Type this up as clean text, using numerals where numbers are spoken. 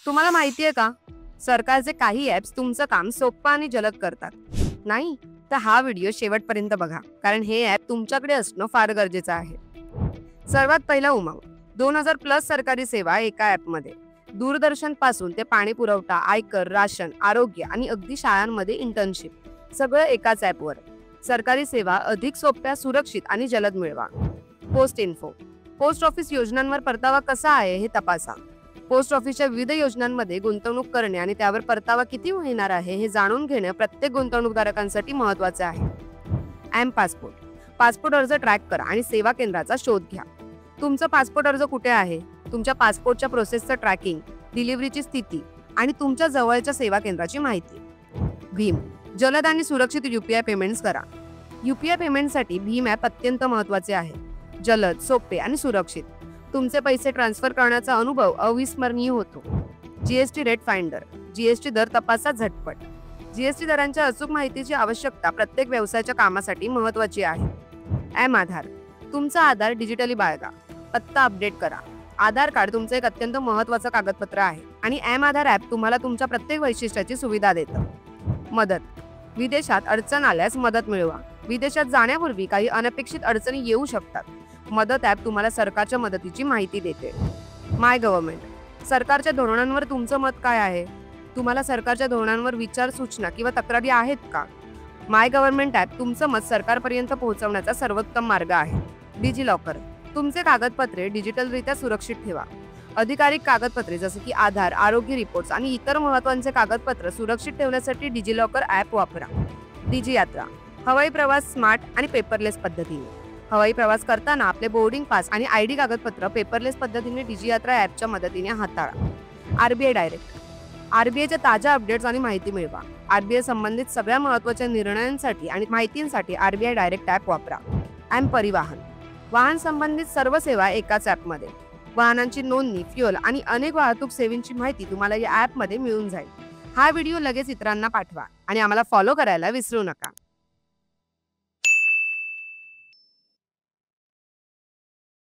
तुम्हाला माहितीये का, सरकारचे काही ऍप्स तुमचं काम सोपं आणि जलद करतात. नाही तर हा व्हिडिओ शेवटपर्यंत बघा, कारण हे ऍप तुमच्याकडे असणं फार गरजेचं आहे. सर्वात पहिला उमंग. 2000+ सरकारी सेवा एका ऍपमध्ये. दूरदर्शन पासून ते पाणी पुरवठा, आयकर, राशन, आरोग्य आणि अगदी शाळांमध्ये इंटर्नशिप सगळं एकाच ऍपवर. सरकारी सेवा अधिक सोप्या, सुरक्षित आणि जलद मिळवा. Post info. पोस्ट ऑफिस योजनांवर परतावा कसा आहे हे तपासा. पोस्ट ऑफिसच्या विविध योजनांमध्ये गुंतवणूक करणे आणि त्यावर परतावा किती मिळणार आहे हे जाणून घेणे प्रत्येक गुंतवणूकदारांसाठी महत्त्वाचे आहे. M passport. पासपोर्ट अर्ज ट्रॅक करा आणि सेवा केंद्राचा शोध घ्या. तुमचा पासपोर्ट अर्ज कुठे आहे, तुमच्या पासपोर्टच्या प्रोसेसचं ट्रॅकिंग, डिलिव्हरीची स्थिती आणि तुमच्या जवळच्या सेवा केंद्राची माहिती. भीम. जलद आणि सुरक्षित UPI पेमेंट्स करा. UPI पेमेंटसाठी भीम ॲप अत्यंत महत्त्वाचे आहे. जलद, सोपे आणि सुरक्षित. तुमचे पैसे ट्रान्सफर करण्याचा अनुभव अविस्मरणीय होतो. GST rate finder. GST दर तपासा झटपट. GST दरांच्या अचूक माहितीची आवश्यकता प्रत्येक व्यवसायाच्या कामासाठी महत्त्वाची आहे. एम आधार. तुमचा आधार डिजिटली बाळगा. पत्ता अपडेट करा. आधार कार्ड तुमचं एक अत्यंत महत्त्वाचं कागदपत्र आहे आणि एम आधार ॲप तुम्हाला तुमच्या प्रत्येक वैशिष्ट्याची सुविधा देतं. मदत. विदेशात अडचण आल्यास मदत मिळवा. विदेशात जाण्यापूर्वी काही अनपेक्षित अडचणी येऊ शकतात. मदत ॲप तुम्हाला सरकारच्या मदतीची माहिती देते. माय गव्हर्नमेंट. सरकारच्या धोरणांवर तुमचं मत काय आहे? तुम्हाला सरकारच्या धोरणांवर विचार, सूचना किंवा तक्रारी आहेत का? माय गव्हर्नमेंट ॲप तुमचं मत सरकारपर्यंत पोहोचवण्याचा सर्वोत्तम मार्ग आहे. डिजिलॉकर. तुमचे कागदपत्रे डिजिटलरित्या सुरक्षित ठेवा. अधिकारिक कागदपत्रे जसे की आधार, आरोग्य रिपोर्ट्स आणि इतर महत्त्वाचे कागदपत्र सुरक्षित ठेवण्यासाठी डिजिलॉकर ॲप वापरा. डिजियात्रा. हवाई प्रवास स्मार्ट आणि पेपरलेस पद्धतीने. हवाई प्रवास करताना आपले बोर्डिंग पास आणि ID कागदपत्र पेपरलेस पद्धतीने डिजियात्रा ॲपच्या मदतीने हाताळा. RBI direct. RBIच्या ताज्या अपडेट्स आणि माहिती मिळवा. RBI संबंधित सगळ्या महत्त्वाच्या निर्णयांसाठी आणि माहितींसाठी RBI डायरेक्ट ॲप वापरा. एम परिवहन. वाहन संबंधित सर्व सेवा एकाच ॲपमध्ये. वाहनांची नोंदणी, फ्युएल आणि अनेक वाहतूक सेवांची माहिती तुम्हाला या ॲपमध्ये मिळून जाईल. हा व्हिडिओ लगेच इतरांना पाठवा आणि आम्हाला फॉलो करायला विसरू नका.